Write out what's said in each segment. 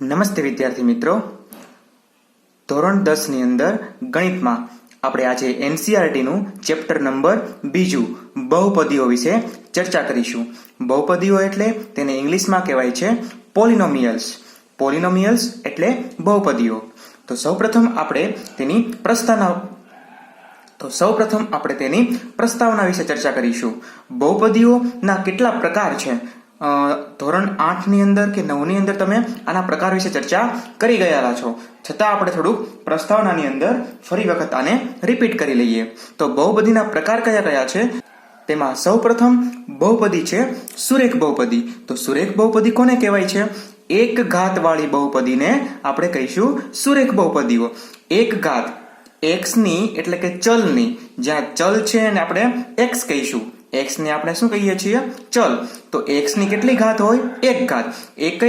નમસ્તે વિદ્યાર્થી મિત્રો, ધોરણ 10 ની અંદર ગણિતમાં આપણે આજે NCERT નું ચેપ્ટર નંબર 2 બહુપદીઓ વિશે ચર્ચા કરીશું. બહુપદીઓ એટલે તેને ઇંગ્લિશમાં કહેવાય છે પોલિનોમિયલ્સ. પોલિનોમિયલ્સ એટલે બહુપદીઓ. તો સૌપ્રથમ આપણે તેની પ્રસ્તાવના વિશે ચર્ચા કરીશું. બહુપદીઓના કેટલા પ્રકાર છે? ધોરણ 8 ની અંદર કે 9 ની અંદર તમે આના પ્રકાર વિશે ચર્ચા કરી ગયેલા છો, છતાં આપણે થોડુંક પ્રસ્તાવનાની અંદર ફરી વખત આને રિપીટ કરી લઈએ. તો બહુપદીના પ્રકાર કયા કયા છે? તેમાં સૌપ્રથમ બહુપદી છે સુરેખ બહુપદી. તો સુરેખ બહુપદી કોને કહેવાય છે? એક ઘાત વાળી બહુપદીને આપણે કહીશું સુરેખ બહુપદીઓ. એક ઘાત x ની એટલે કે ચલની, જ્યાં ચલ છે એને આપણે x કહીશું. x ને આપણે શું કહીએ છીએ? ચલ. તો x ની કેટલી ઘાત હોય? એક ઘાત. એક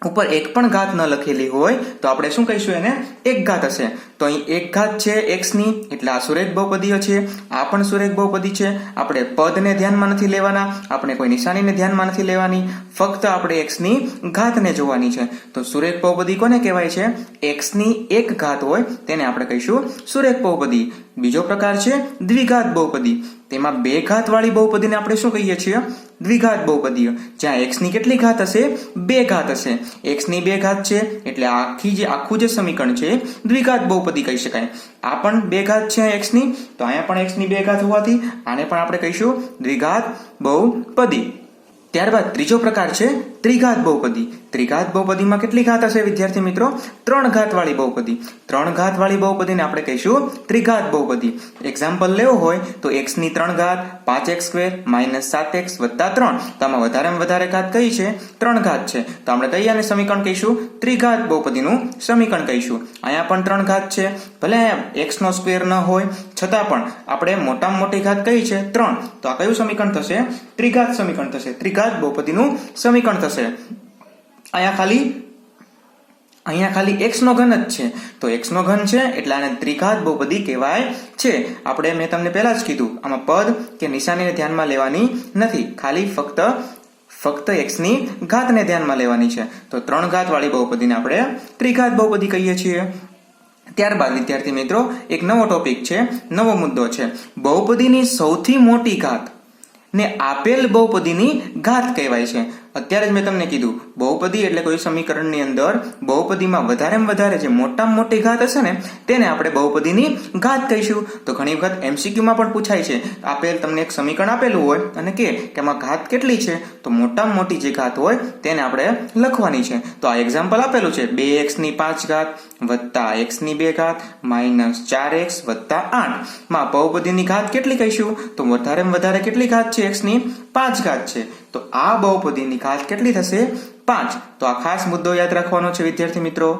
ઉપર એક પણ ઘાત ન લખેલી હોય તો આપણે શું કહીશું? એને એક ઘાત હશે. તો અહીં એક ઘાત છે x ની, એટલે આ સુરેખ બહુપદીઓ છે. આ પણ સુરેખ બહુપદી છે. આપણે પદને ધ્યાનમાં નથી લેવાના, આપણે કોઈ નિશાનીને ધ્યાનમાં નથી લેવાની, ફક્ત આપણે x ની ઘાતને જોવાની છે. તો સુરેખ બહુપદી કોને કહેવાય છે? x ની એક ઘાત હોય તેને આપણે કહીશું સુરેખ બહુપદી. બીજો પ્રકાર છે દ્વિઘાત બહુપદી. તેમાં બે ઘાત વાળી બહુપદીને આપણે શું કહીએ છીએ? દ્વિઘાત બહુપદીઓ. જ્યાં x ની કેટલી ઘાત હશે? બે ઘાત હશે. x ની બે ઘાત છે એટલે આખું જે સમીકરણ છે દ્વિઘાત બહુપદી કહી શકાય. આ પણ બે ઘાત છે x ની, તો અહીંયા પણ x ની બે ઘાત હોવાથી આને પણ આપણે કહીશું દ્વિઘાત બહુપદી. ત્યારબાદ ત્રીજો પ્રકાર છે ત્રિઘાત બહુપદી. ત્રિઘાત બહુપદીમાં કેટલી ઘાત હશે વિદ્યાર્થી મિત્રો? ત્રણ ઘાત વાળી બહુપદી. ત્રણ ઘાત વાળી બહુપદીને આપણે કહીશું ત્રિઘાત બહુપદી. એક્ઝામ્પલ લેવો હોય તો x ની 3 ઘાત 5x² - 7x + 3. તો આમાં વધારેમાં વધારે ઘાત કઈ છે? 3 ઘાત છે. તો આપણે કઈ આને સમીકરણ કહીશું? ત્રિઘાત બહુપદીનું સમીકરણ કહીશું. અહીંયા પણ 3 ઘાત છે, ભલે x નો સ્ક્વેર ન હોય છતાં પણ આપણે મોટામાં મોટી ઘાત કઈ છે? 3. તો આ કયું સમીકરણ થશે? ત્રિઘાત સમીકરણ થશે. ત્રિઘાત બહુપદીનું સમીકરણ થશે. અહીંયા ખાલી x નો ઘન જ છે, તો x નો ઘન છે એટલે આને ત્રિઘાત બહુપદી કહેવાય છે. મેં તમને પહેલા જ કીધું, આમાં પદ કે નિશાનીને ધ્યાનમાં લેવાની નથી, ખાલી ફક્ત x ની ઘાતને ધ્યાનમાં લેવાની છે. તો 3 ઘાત વાળી બહુપદીને આપણે ત્રિઘાત બહુપદી કહીએ છીએ. ત્યારબાદ વિદ્યાર્થી મિત્રો એક નવો ટોપિક છે, નવો મુદ્દો છે. બહુપદીની સૌથી મોટી ઘાત ને આપેલ બહુપદીની ઘાત કહેવાય છે. અત્યારે જ મેં તમને કીધું, બહુપદી એટલે કોઈ સમીકરણની અંદર બહુપદીમાં વધારેમાં વધારે જે મોટામાં મોટી ઘાત હશે ને તેને આપણે બહુપદીની ઘાત કહીશું. તો ઘણી વખત MCQ માં પણ પૂછાય છે, તમને એક સમીકરણ આપેલું હોય અને કે એમાં ઘાત કેટલી છે, તો મોટામાં મોટી જે ઘાત હોય તેને આપણે લખવાની છે. તો આ એક્ઝામ્પલ આપેલું છે, 2x ની 5 ઘાત વત્તા x ની 2 ઘાત -4x વત્તા 8. માં બહુપદીની ઘાત કેટલી કહીશું? તો વધારેમાં વધારે કેટલી ઘાત છે? x ની 5 ઘાત છે. તો આ બહુપદીની ઘાત કેટલી થશે? 5. તો આ ખાસ મુદ્દો યાદ રાખવાનો છે વિદ્યાર્થી મિત્રો.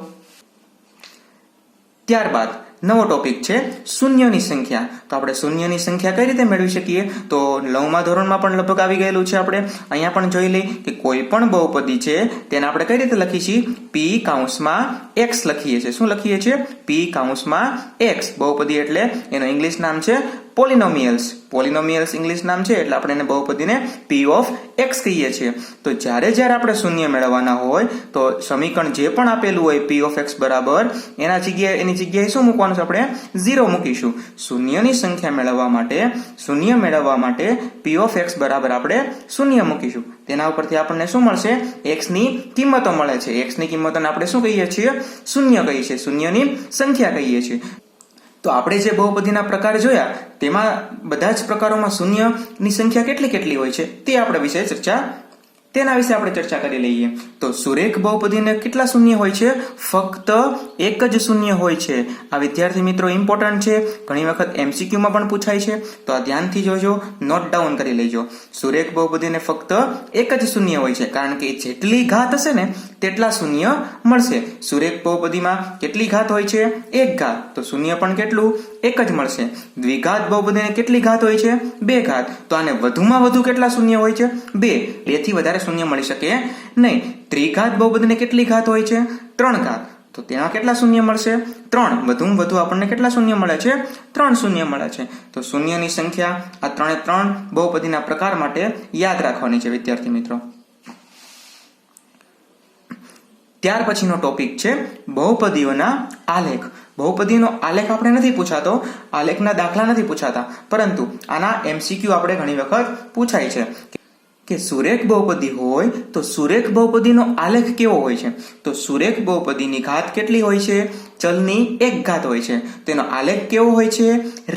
ત્યારબાદ નવો ટોપિક છે શૂન્યની સંખ્યા. તો આપણે શૂન્યની સંખ્યા કઈ રીતે મેળવી શકીએ? તો 9મા ધોરણમાં પણ લગભગ આવી ગયેલું છે. આપણે અહીંયા પણ જોઈ લઈએ કે કોઈ પણ બહુપદી છે તેને આપણે કઈ રીતે લખીએ છીએ? p(x) લખીએ છીએ. શું લખીએ છીએ? p(x). બહુપદી એટલે એનું ઇંગ્લિશ નામ છે પોલિનોમિયલ્સ. પોલિનોમિયલ્સ ઇંગ્લિશ નામ છે એટલે આપણે એને બહુપદીને p(x) કહીએ છીએ. તો જ્યારે આપણે શૂન્ય મેળવવાના હોય તો સમીકરણ જે પણ આપેલું હોય p(x) બરાબર એની જગ્યાએ શું મૂકવાનું છે? આપણે 0 મૂકીશું. શૂન્યની સંખ્યા મેળવવા માટે p(x) બરાબર આપણે 0 મૂકીશું. તેના ઉપરથી આપણને શું મળશે? x ની કિંમતો મળે છે. x ની કિંમતોને આપણે શું કહીએ છીએ? શૂન્ય કહીએ છીએ, શૂન્યની સંખ્યા કહીએ છીએ. તો આપણે જે બહુપદીના પ્રકાર જોયા તેમાં બધા જ પ્રકારોમાં શૂન્યની સંખ્યા કેટલી હોય છે તેના વિશે આપણે ચર્ચા કરી લઈએ. તો સુરેખ બહુપદીને કેટલા શૂન્ય હોય છે? ફક્ત એક જ શૂન્ય હોય છે. આ વિદ્યાર્થી મિત્રો ઇમ્પોર્ટન્ટ છે, ઘણી વખત MCQ માં પણ પૂછાય છે, તો આ ધ્યાનથી જોજો, નોટ ડાઉન કરી લેજો. સુરેખ બહુપદીને ફક્ત એક જ શૂન્ય હોય છે, કારણ કે જેટલી ઘાત હશે ને તેટલા શૂન્ય મળશે. સુરેખ બહુપદીમાં કેટલી ઘાત હોય છે? એક ઘાત. તો શૂન્ય પણ કેટલું? એક જ મળશે. દ્વિઘાત બહુપદીને કેટલી ઘાત હોય છે? બે ઘાત. તો આને વધુમાં વધુ કેટલા શૂન્ય હોય છે? 2. થી વધારે શૂન્ય મળી શકે નહીં. ત્રિઘાત બહુપદીને કેટલી ઘાત હોય છે? 3 ઘાત. તો તેમાં કેટલા શૂન્ય મળશે? 3. વધુમાં વધુ આપણને કેટલા શૂન્ય મળે છે? 3 શૂન્ય મળે છે. તો શૂન્યની સંખ્યા આ 3 બહુપદીના પ્રકાર માટે યાદ રાખવાની છે વિદ્યાર્થી મિત્રો. ત્યાર પછીનો ટોપિક છે બહુપદીઓના આલેખ. બહુપદીનો આલેખ આપણે નથી પૂછાતો, આલેખના દાખલા નથી પૂછાતા, પરંતુ આના MCQ આપણે ઘણી વખત પૂછાય છે કે સુરેખ બહુપદી હોય તો સુરેખ બહુપદીનો આલેખ કેવો હોય છે. તો સુરેખ બહુપદીની ઘાત કેટલી હોય છે? ચલની એક ઘાત હોય છે. તેનો આલેખ કેવો હોય છે?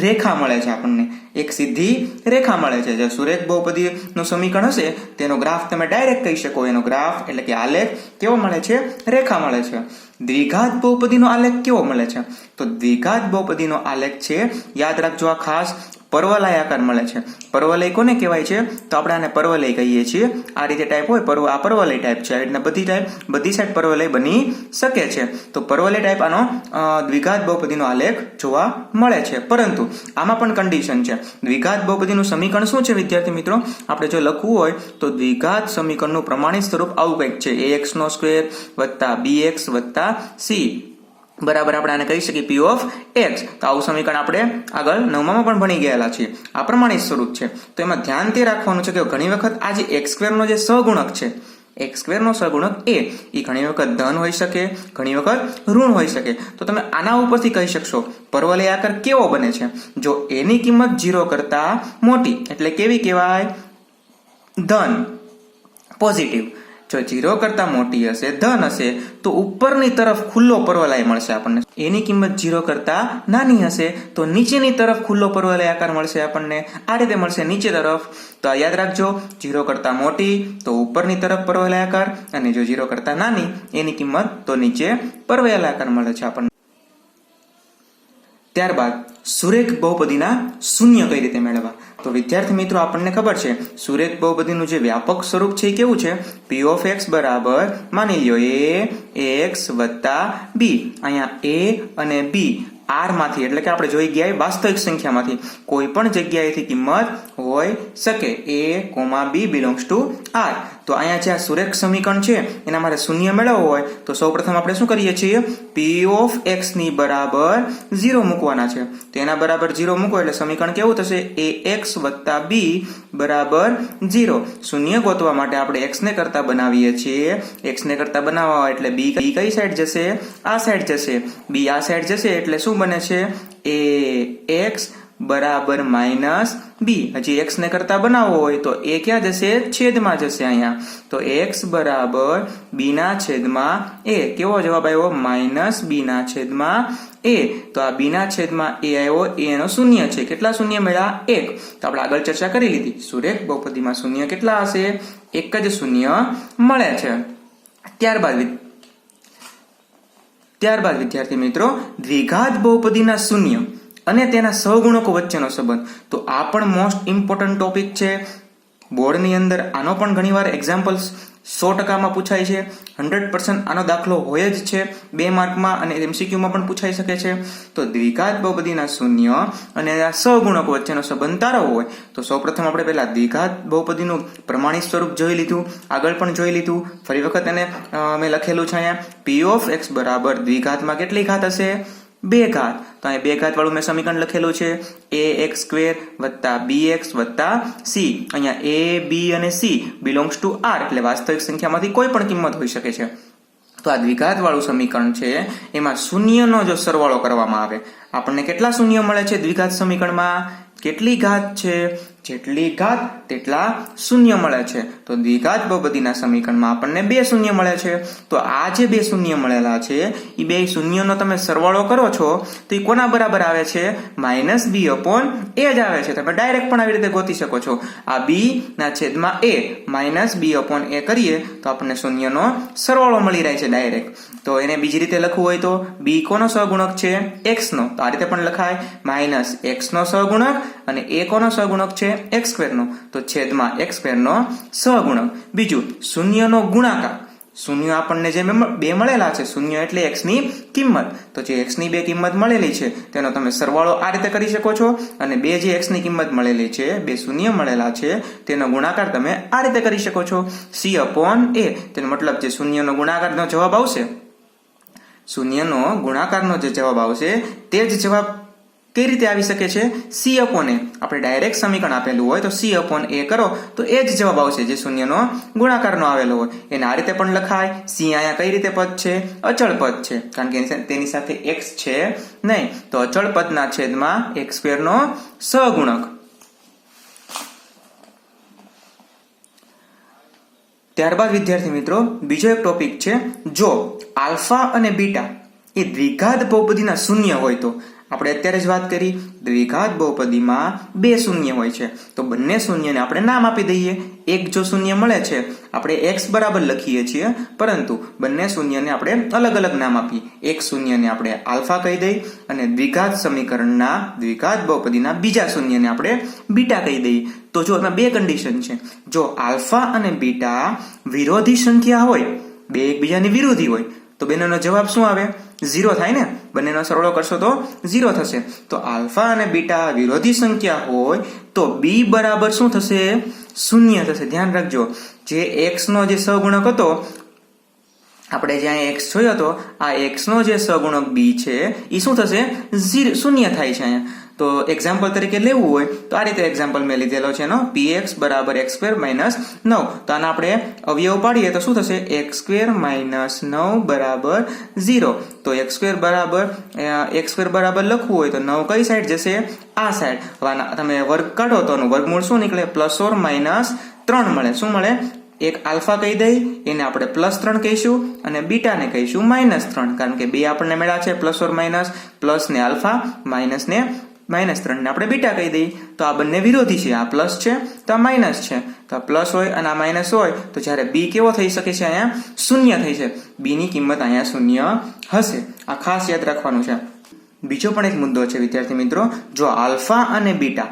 રેખા મળે છે આપણને, એક સીધી રેખા મળે છે. જે સુરેખ બહુપદીનું સમીકરણ હશે તેનો ગ્રાફ તમે ડાયરેક્ટ કહી શકો. એનો ગ્રાફ એટલે કે આલેખ કેવો મળે છે? રેખા મળે છે. દ્વિઘાત બહુપદીનો આલેખ કેવો મળે છે? તો દ્વિઘાત બહુપદીનો આલેખ છે, યાદ રાખજો, આ ખાસ પર્વલય આકાર મળે છે. પર્વલય કોને કહેવાય છે? તો આપણે આને પર્વલય કહીએ છીએ. આ રીતે ટાઈપ હોય, આ પર્વલય ટાઈપ છે. આ રીતના બધી સાઈડ પર્વલય બની શકે છે. તો પર્વલય ટાઈપ આનો દ્વિઘાત બહુપદીનો આલેખ જોવા મળે છે. પરંતુ આમાં પણ કન્ડિશન છે. દ્વિઘાત બહુપદીનું સમીકરણ શું છે વિદ્યાર્થી મિત્રો? આપણે જો લખવું હોય તો દ્વિઘાત સમીકરણનું પ્રમાણિત સ્વરૂપ આવું કંઈક છે: ax² વત્તા bx વત્તા c બરાબર આપણે આને કહી શકીએ p of x. તો આવું સમીકરણ આપણે આગળ 9માં પણ ભણી ગયેલા છીએ. આ પ્રમાણિત સ્વરૂપ છે. તો એમાં ધ્યાન તે રાખવાનું છે કે ઘણી વખત આ જે x² નો જે સહગુણક છે, x² નો સહગુણક એ ઘણી વખત ધન હોઈ શકે, ઘણી વખત ઋણ હોઈ શકે. તો તમે આના ઉપરથી કહી શકશો પર્વલય આકાર કેવો બને છે? જો a ની કિંમત 0 કરતા મોટી, એટલે કેવી કહેવાય? ધન, પોઝિટિવ. જો 0 કરતા મોટી હશે, ધન હશે, તો ઉપરની તરફ ખુલ્લો પર્વલય મળશે આપણને. એની કિંમત 0 કરતા નાની હશે તો નીચેની તરફ ખુલ્લો પર્વલય આકાર મળશે આપણને. આ રીતે મળશે નીચે તરફ. તો આ યાદ રાખજો, 0 કરતા મોટી તો ઉપરની તરફ પર્વલય આકાર, અને જો 0 કરતા નાની એની કિંમત તો નીચે પર્વલય આકાર મળે છે આપણને. ત્યારબાદ સુરેખ બહુપદીના શૂન્ય કઈ રીતે મેળવવા? તો વિદ્યાર્થી મિત્રો આપણને ખબર છે સુરેખ બહુપદીનું જે વ્યાપક સ્વરૂપ છે એ કેવું છે? p of x બરાબર માની લ્યો a x વત્તા b. અહીંયા a અને b r માંથી, એટલે કે આપણે જોઈ ગયા વાસ્તવિક સંખ્યામાંથી કોઈ પણ જગ્યાએથી કિંમત હોઈ શકે. a, b belongs to r. તો અહીંયા જે આ સુરેખ સમીકરણ છે એના મારે શૂન્ય મેળવવો હોય તો સૌપ્રથમ આપણે શું કરીએ છીએ? p of x ની બરાબર 0 મૂકવાના છે. તો એના બરાબર 0 મૂકો એટલે સમીકરણ કેવું થશે? ax વત્તા b બરાબર 0. શૂન્ય ગોતવા માટે આપણે x ને કરતા બનાવીએ છીએ. x ને કરતા બનાવવા હોય એટલે b કઈ સાઈડ જશે? આ સાઈડ જશે. b આ સાઈડ જશે એટલે શું બને છે? ax બરાબર -b. હજી x ને કરતા બનાવવો હોય તો a ક્યાં જશે? છેદમાં જશે અહીંયા. તો x બરાબર b ના છેદમાં a. કેવો જવાબ આવ્યો? -b ના છેદમાં a. તો આ b ના છેદમાં a આવ્યો, a એનો શૂન્ય છે. કેટલા શૂન્ય મળ્યા? 1. તો આપણે આગળ ચર્ચા કરી લીધી, સુરેખ બહુપદીમાં શૂન્ય કેટલા હશે? એક જ શૂન્ય મળે છે. ત્યારબાદ વિદ્યાર્થી મિત્રો દ્વિઘાત બહુપદીના શૂન્ય અને તેના સહગુણકો વચ્ચેનો સંબંધ. તો આ પણ મોસ્ટ ઇમ્પોર્ટન્ટ ટોપિક છે. બોર્ડની અંદર આનો પણ ઘણીવાર એક્ઝામ્પલ્સ 100%માં પૂછાય છે. 100% આનો દાખલો હોય જ છે 2 માર્કમાં, અને MCQમાં પણ પૂછાઈ શકે છે. તો દ્વિઘાત બહુપદીના શૂન્ય અને સહગુણકો વચ્ચેનો સંબંધ તારવવો હોય તો સૌપ્રથમ આપણે પહેલા દ્વિઘાત બહુપદીનું પ્રમાણિત સ્વરૂપ જોઈ લીધું, આગળ પણ જોઈ લીધું. ફરી વખત એને મેં લખેલું છે અહીંયા p of x બરાબર દ્વિઘાતમાં કેટલી ઘાત હશે? 2 ઘાત. તો અહીં 2 ઘાત વાળું મેં સમીકરણ લખેલું છે ax² વત્તા bx વત્તા c. અહીંયા a, b અને c belongs to r, એટલે વાસ્તવિક સંખ્યામાંથી કોઈ પણ કિંમત હોઈ શકે છે. તો આ દ્વિઘાત વાળું સમીકરણ છે એમાં શૂન્યનો જો સરવાળો કરવામાં આવે આપણને કેટલા શૂન્ય મળે છે? દ્વિઘાત સમીકરણમાં કેટલી ઘાત છે? જેટલી ઘાત તેટલા શૂન્ય મળે છે. તો દ્વિઘાત બહુપદીના સમીકરણમાં આપણને 2 શૂન્ય મળે છે. તો આ જે 2 શૂન્ય મળેલા છે એ 2 શૂન્યનો તમે સરવાળો કરો છો તો એ કોના બરાબર આવે છે? -b/a જ આવે છે. તમે ડાયરેક્ટ પણ આવી રીતે ગોતી શકો છો. આ b ના છેદમાં a -b/a કરીએ તો આપણને શૂન્યનો સરવાળો મળી રહે છે ડાયરેક્ટ. તો એને બીજી રીતે લખવું હોય તો b કોનો સહગુણક છે? x નો. તો આ રીતે પણ લખાય, -x નો સહગુણક અને a કોનો સહગુણક છે? x² નો. તો છેદમાં x² નો સહગુણક. બીજું શૂન્યનો ગુણાકાર. શૂન્ય આપણને જે 2 મળેલા છે, શૂન્ય એટલે x ની કિંમત. તો જે x ની 2 કિંમત મળેલી છે તેનો તમે સરવાળો આ રીતે કરી શકો છો, અને 2 જે x ની કિંમત મળેલી છે, 2 શૂન્ય મળેલા છે તેનો ગુણાકાર તમે આ રીતે કરી શકો છો c/a. તેનો મતલબ જે શૂન્યનો ગુણાકારનો જવાબ આવશે, શૂન્યનો ગુણાકારનો જે જવાબ આવશે તે જ જવાબ કઈ રીતે આવી શકે છે? c upon a. આપણે ડાયરેક્ટ સમીકરણ આપેલું હોય તો c upon a કરો તો એ જ જવાબ આવશે જે શૂન્યનો ગુણાકારનો આવેલો હોય. એને આ રીતે પણ લખાય. c અહીંયા કઈ રીતે પદ છે? અચળ પદ છે, કારણ કે તેની સાથે x છે નહીં, તો અચળ પદના છેદમાં x² નો સહગુણક. ત્યારબાદ વિદ્યાર્થી મિત્રો બીજો એક ટોપિક છે, જો આલ્ફા અને બીટા એ દ્વિઘાત બહુપદીના શૂન્ય હોય તો. આપણે અત્યારે જ વાત કરી, દ્વિઘાત બહુપદીમાં બે શૂન્ય હોય છે તો બંને શૂન્યને આપણે નામ આપી દઈએ. એક જો શૂન્ય મળે છે આપણે x બરાબર લખીએ છીએ, પરંતુ બંને શૂન્યને આપણે અલગ અલગ નામ આપીએ. એક શૂન્યને આપણે આલ્ફા કહી દઈએ અને દ્વિઘાત સમીકરણના દ્વિઘાત બહુપદીના બીજા શૂન્યને આપણે બીટા કહી દઈએ. તો જો એમાં બે કન્ડિશન છે. જો આલ્ફા અને બીટા વિરોધી સંખ્યા હોય, બે એકબીજાની વિરોધી હોય, તો બંનેનો જવાબ શું આવે? 0 થાય ને. બંનેનો સરવાળો કરશો તો 0 થશે. તો આલ્ફા અને બીટા વિરોધી સંખ્યા હોય તો b બરાબર શું થશે? 0 થશે. ધ્યાન રાખજો, જે x નો જે સહગુણક હતો, આપણે જ્યાં x જોયો હતો, આ x નો જે સહગુણક b છે એ શું થશે? 0 થાય છે અહીંયા. તો એક્ઝામ્પલ તરીકે લેવું હોય તો આ રીતે એક્ઝામ્પલ મેં લીધેલો છે એનો, px બરાબર x² માઇનસ 9. તો આના આપણે અવયવ પાડીએ તો શું થશે? x² માઇનસ 9 બરાબર 0. તો x² બરાબર લખવું હોય તો 9 કઈ સાઈડ જશે? આ સાઈડ. હવે તમે વર્ગ કાઢો તો વર્ગમૂળ શું નીકળે? પ્લસ ઓર માઇનસ 3 મળે. શું મળે? એક આલ્ફા કહી દઈ, એને આપણે +3 કહીશું અને બીટાને કહીશું -3, કારણ કે બે આપણને મળ્યા છે પ્લસ ઓર માઇનસ. પ્લસ ને આલ્ફા, માઇનસ ને -3 ને આપણે બીટા કહી દઈએ. તો આ બંને વિરોધી છે, આ પ્લસ છે તો આ માઇનસ છે. તો આ પ્લસ હોય અને આ માઇનસ હોય તો જ્યારે b કેવો થઈ શકે છે? અહીંયા 0 થઈ છે. b ની કિંમત અહીંયા 0 હશે. આ ખાસ યાદ રાખવાનું છે. બીજો પણ એક મુદ્દો છે વિદ્યાર્થી મિત્રો, જો આલ્ફા અને બીટા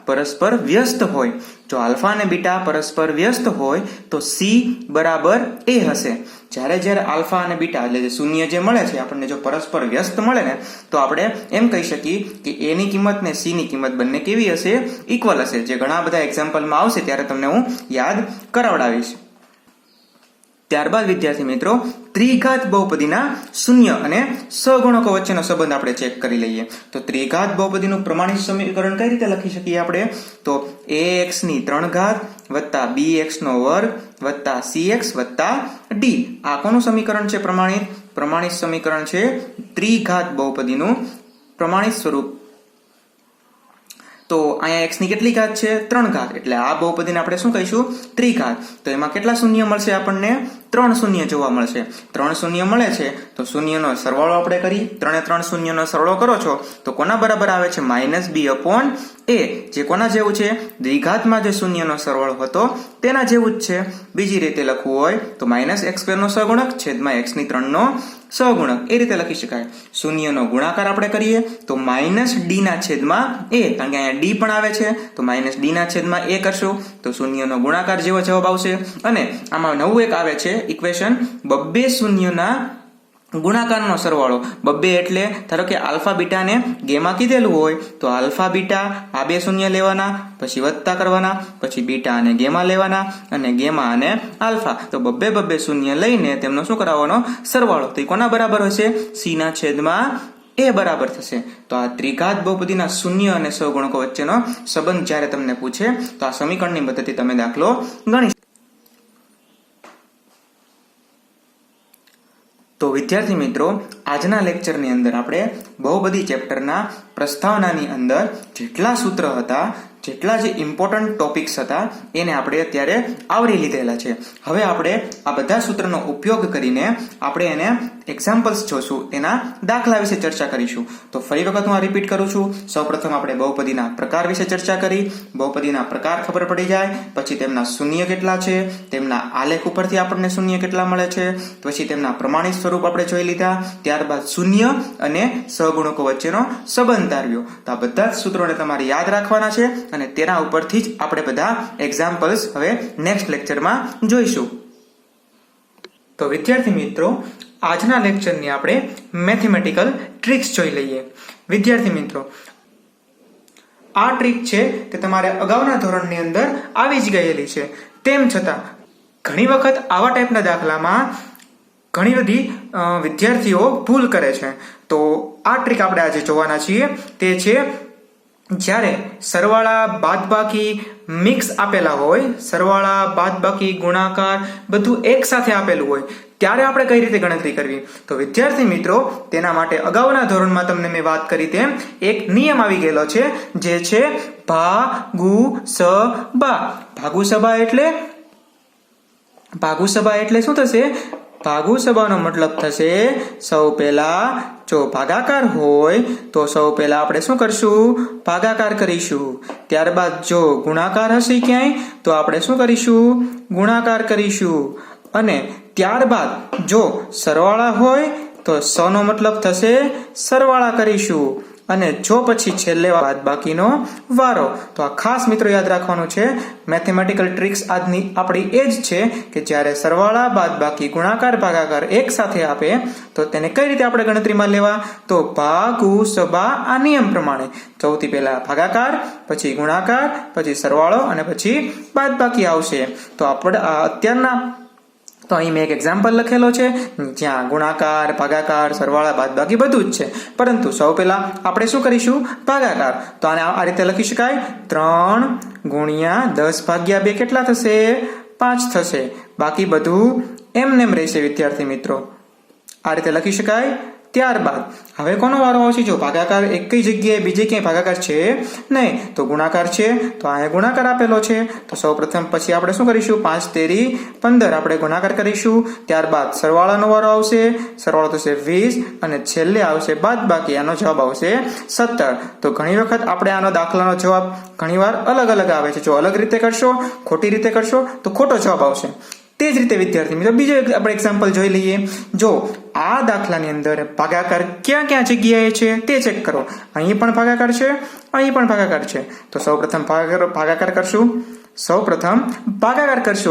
પરસ્પર વ્યસ્ત હોય, જો આલ્ફા અને બીટા પરસ્પર વ્યસ્ત હોય તો c બરાબર a હશે. જ્યારે આલ્ફા અને બીટા એટલે જે શૂન્ય જે મળે છે આપણને જો પરસ્પર વ્યસ્ત મળે ને તો આપણે એમ કહી શકીએ કે a ની કિંમત ને c ની કિંમત બંને કેવી હશે? ઇક્વલ હશે. જે ઘણા બધા એક્ઝામ્પલમાં આવશે ત્યારે તમને હું યાદ કરાવડાવીશ. ત્યારબાદ વિદ્યાર્થી મિત્રો ત્રિઘાત બહુપદીના શૂન્ય અને સહગુણકો વચ્ચેનો સંબંધ આપણે ચેક કરી લઈએ. તો ત્રિઘાત બહુપદીનું પ્રમાણિત સમીકરણ કઈ રીતે લખી શકીએ આપણે? તો ax ની 3 ઘાત વત્તા bx નો વર્ગ વત્તા cx વત્તા d. આ કોનું સમીકરણ છે? પ્રમાણિત સમીકરણ છે ત્રિઘાત બહુપદીનું પ્રમાણિત સ્વરૂપ. તો અહીંયા x ની કેટલી ઘાત છે? 3 ઘાત. એટલે આ બહુપદીને આપણે શું કહીશું? ત્રિઘાત. તો એમાં કેટલા શૂન્ય મળશે આપણને? 3 શૂન્ય જોવા મળશે. 3 શૂન્ય મળે છે તો શૂન્યનો સરવાળો આપણે કરી. 3 શૂન્યનો સરવાળો કરો છો તો કોના બરાબર આવે છે? -b/a. જે કોના જેવું છે? દ્વિઘાતમાં જે શૂન્યનો સરવાળો હતો તેના જેવું જ છે. બીજી રીતે લખવું હોય તો -x² નો સહગુણક છેદમાં x ની 3 નો સહગુણક. એ રીતે લખી શકાય. શૂન્યનો ગુણાકાર આપણે કરીએ તો -d ના છેદમાં a, કારણ કે અહીંયા d પણ આવે છે તો -d ના છેદમાં a કરશું તો શૂન્યનો ગુણાકાર જેવો જવાબ આવશે. અને આમાં નવું એક આવે છે ઇક્વેશન, બબ્બે શૂન્યના ગુણાકારનો સરવાળો. બબ્બે એટલે ધારો કે આલ્ફા બીટા ને ગેમા કીધેલું હોય તો આલ્ફા બીટા આ બે શૂન્ય લેવાના, પછી વત્તા કરવાના, પછી બીટા અને ગેમા લેવાના અને ગેમા અને આલ્ફા. તો બબ્બે શૂન્ય લઈને તેમનો શું કરાવવાનો? સરવાળો. તો એ કોના બરાબર હશે? c ના છેદમાં a બરાબર થશે. તો આ ત્રિઘાત બહુપદીના શૂન્ય અને સહગુણકો વચ્ચેનો સંબંધ જ્યારે તમને પૂછે તો આ સમીકરણની મદદથી તમે દાખલો ગણી. તો વિદ્યાર્થી મિત્રો આજના લેક્ચરની અંદર આપણે બહુપદી ચેપ્ટરના પ્રસ્તાવનાની અંદર જેટલા સૂત્ર હતા, જેટલા જે ઇમ્પોર્ટન્ટ ટોપિક્સ હતા એને આપણે અત્યારે આવરી લીધેલા છે. હવે આપણે આ બધા સૂત્રનો ઉપયોગ કરીને આપણે એને એક્ઝામ્પલ્સ જોશું, તેના દાખલા વિશે ચર્ચા કરીશું. તો ફરી વખત હું આ રિપીટ કરું છું. સૌપ્રથમ આપણે બહુપદીના પ્રકાર વિશે ચર્ચા કરી. બહુપદીના પ્રકાર ખબર પડી જાય પછી તેમના શૂન્ય કેટલા છે, તેમના આલેખ ઉપરથી આપણને શૂન્ય કેટલા મળે છે, પછી તેમના પ્રમાણિત સ્વરૂપ આપણે જોઈ લીધા. ત્યારબાદ શૂન્ય અને સહગુણકો વચ્ચેનો સંબંધ આવ્યો. તો આ બધા જ સૂત્રોને તમારે યાદ રાખવાના છે અને તેના ઉપરથી જ આપણે બધા એક્ઝામ્પલ્સ હવે નેક્સ્ટ લેક્ચરમાં જોઈશું. તો વિદ્યાર્થી મિત્રો આજના લેક્ચરની આપણે મેથેમેટિકલ ટ્રિક્સ જોઈ લઈએ. વિદ્યાર્થી મિત્રો આ ટ્રીક છે તે તમારે અગાઉના ધોરણની અંદર આવી જ ગયેલી છે. તેમ છતાં ઘણી વખત આવા ટાઈપના દાખલામાં ઘણી બધી વિદ્યાર્થીઓ ભૂલ કરે છે. તો આ ટ્રીક આપણે આજે જોવાના છીએ. તે છે જ્યારે સરવાળા બાદબાકી મિક્સ આપેલા હોય, સરવાળા બાદબાકી ગુણાકાર બધું એક સાથે આપેલું હોય ત્યારે આપણે કઈ રીતે ગણતરી કરવી. તો વિદ્યાર્થી મિત્રો, તેના માટે અગાઉના ધોરણમાં તમને મેં વાત કરી તેમ એક નિયમ આવી ગયેલો છે, જે છે ભાગુસબા. ભાગુસબા એટલે શું થશે? ભાગુસબાનો મતલબ થશે સૌ પહેલા જો ભાગાકાર હોય તો સૌ પહેલા આપણે શું કરશું? ભાગાકાર કરીશું. ત્યારબાદ જો ગુણાકાર હશે ક્યાંય તો આપણે શું કરીશું? ગુણાકાર કરીશું. અને ત્યારબાદ જો સરવાળા હોય તો સનો મતલબ થશે સરવાળા કરીશું. અને જો પછી છેલ્લે બાદબાકીનો વારો. તો આ ખાસ મિત્રો યાદ રાખવાનું છે. મેથેમેટિકલ ટ્રિક્સ આજની આપણી એ જ છે કે જ્યારે સરવાળા બાદબાકી ગુણાકાર ભાગાકાર એક સાથે આપે તો તેને કઈ રીતે આપણે ગણતરીમાં લેવા? તો ભાગુસબા આ નિયમ પ્રમાણે સૌથી પહેલા ભાગાકાર, પછી ગુણાકાર, પછી સરવાળો અને પછી બાદબાકી આવશે. તો આપણે અત્યારના તો અહીં મેં એક એક્ઝામ્પલ લખેલો છે જ્યાં ગુણાકાર, ભાગાકાર, સરવાળા, બાદબાકી બધું જ છે. પરંતુ સૌ પહેલા આપણે શું કરીશું? ભાગાકાર. તો આને આ રીતે લખી શકાય 3 ગુણ્યા 10 ભાગ્યા 2 કેટલા થશે? 5 થશે. બાકી બધું એમનેમ રહેશે વિદ્યાર્થી મિત્રો. આ રીતે લખી શકાય. ત્યારબાદ હવે કોનો વારો આવશે? જો ભાગાકાર એક કઈ જગ્યાએ બીજે ક્યાંય ભાગાકાર છે નહીં, તો ગુણાકાર છે. તો અહીંયા ગુણાકાર આપેલો છે. તો સૌ પ્રથમ પછી આપણે શું કરીશું? 5 તેરી 15 આપણે ગુણાકાર કરીશું. ત્યારબાદ સરવાળાનો વારો આવશે. સરવાળો થશે 20 અને છેલ્લે આવશે બાદબાકી. આનો જવાબ આવશે 17. તો ઘણી વખત આપણે આનો દાખલાનો જવાબ ઘણીવાર અલગ અલગ આવે છે. જો અલગ રીતે કરશો, ખોટી રીતે કરશો તો ખોટો જવાબ આવશે. તે જ રીતે વિદ્યાર્થી મિત્રો બીજો આપણે એક્ઝામ્પલ જોઈ લઈએ. જો આ દાખલાની અંદર ભાગાકાર ક્યાં ક્યાં જગ્યાએ છે તે ચેક કરો. અહીં પણ ભાગાકાર છે, અહીં પણ ભાગાકાર છે. તો સૌપ્રથમ ભાગાકાર કરશું.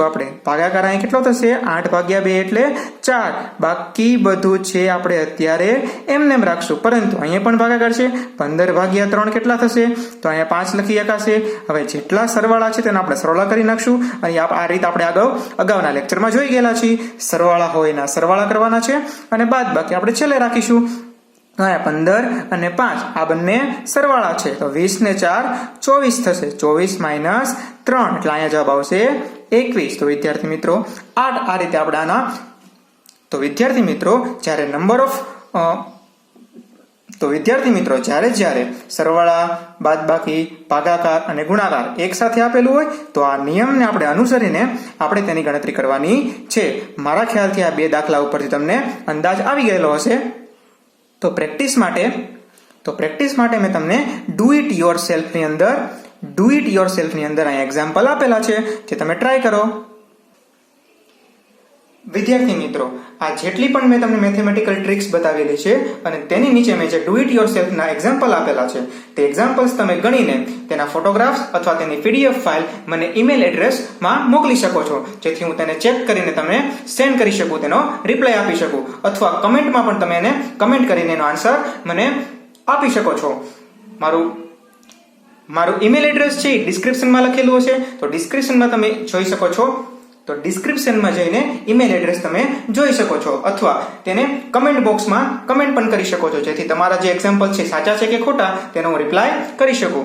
આપણે ભાગાકાર અહીં કેટલો થશે? 8 ભાગ્યા 2 એટલે 4. બાકી બધું છે આપણે અત્યારે એમનેમ રાખશું. પરંતુ અહીંયા પણ ભાગાકાર છે. 15 ભાગ્યા 3 કેટલા થશે? તો અહીંયા 5 લખી શકાશે. હવે જેટલા સરવાળા છે તેના આપણે સરવાળા કરી નાખશું. અને આ રીતે આપણે અગાઉના લેક્ચરમાં જોઈ ગયેલા છીએ. સરવાળા હોય એના સરવાળા કરવાના છે અને બાદબાકી આપણે છેલ્લે રાખીશું. 15 અને 5 આ બંને સરવાળા છે. તો 20 ને 4 24 થશે. 24 માઇનસ 3 એટલે અહીંયા જવાબ આવશે 21. તો વિદ્યાર્થી મિત્રો આ રીતે આપણે આના તો વિદ્યાર્થી મિત્રો જ્યારે સરવાળા, બાદબાકી, ભાગાકાર અને ગુણાકાર એક સાથે આપેલું હોય તો આ નિયમને આપણે અનુસરીને આપણે તેની ગણતરી કરવાની છે. મારા ખ્યાલથી આ 2 દાખલા ઉપરથી તમને અંદાજ આવી ગયેલો હશે. તો પ્રેક્ટિસ માટે મેં તમને ડુ ઇટ યોરસેલ્ફ ની અંદર અહીંયા એક્ઝામ્પલ આપેલા છે, જે તમે ટ્રાય કરો. વિદ્યાર્થી મિત્રો, આ જેટલી પણ મેં તમને મેથેમેટિકલ ટ્રિક્સ બતાવેલી છે અને તેની નીચે મેં જે ડુ ઇટ યોરસેલ્ફ ના એક્ઝામ્પલ આપેલા છે તે એક્ઝામ્પલ્સ તમે ગણીને તેના ફોટોગ્રાફ્સ અથવા તેની પીડીએફ ફાઇલ મને ઈમેલ એડ્રેસમાં મોકલી શકો છો, જેથી હું તેને ચેક કરીને તમને સેન્ડ કરી શકું, તેનો રિપ્લાય આપી શકું. અથવા કમેન્ટમાં પણ તમે એને કમેન્ટ કરીને એનો આન્સર મને આપી શકો છો. મારું ઈમેલ એડ્રેસ છે ડિસ્ક્રિપ્શનમાં લખેલું હશે, તો ડિસ્ક્રિપ્શનમાં તમે જોઈ શકો છો. તો ડિસ્ક્રિપ્શનમાં જઈને ઈમેલ એડ્રેસ તમે જોઈ શકો છો, અથવા તેને કમેન્ટ બોક્સમાં કમેન્ટ પણ કરી શકો છો, જેથી તમારા જે એક્ઝામ્પલ છે સાચા છે કે ખોટા તેનો હું રિપ્લાય કરી શકું.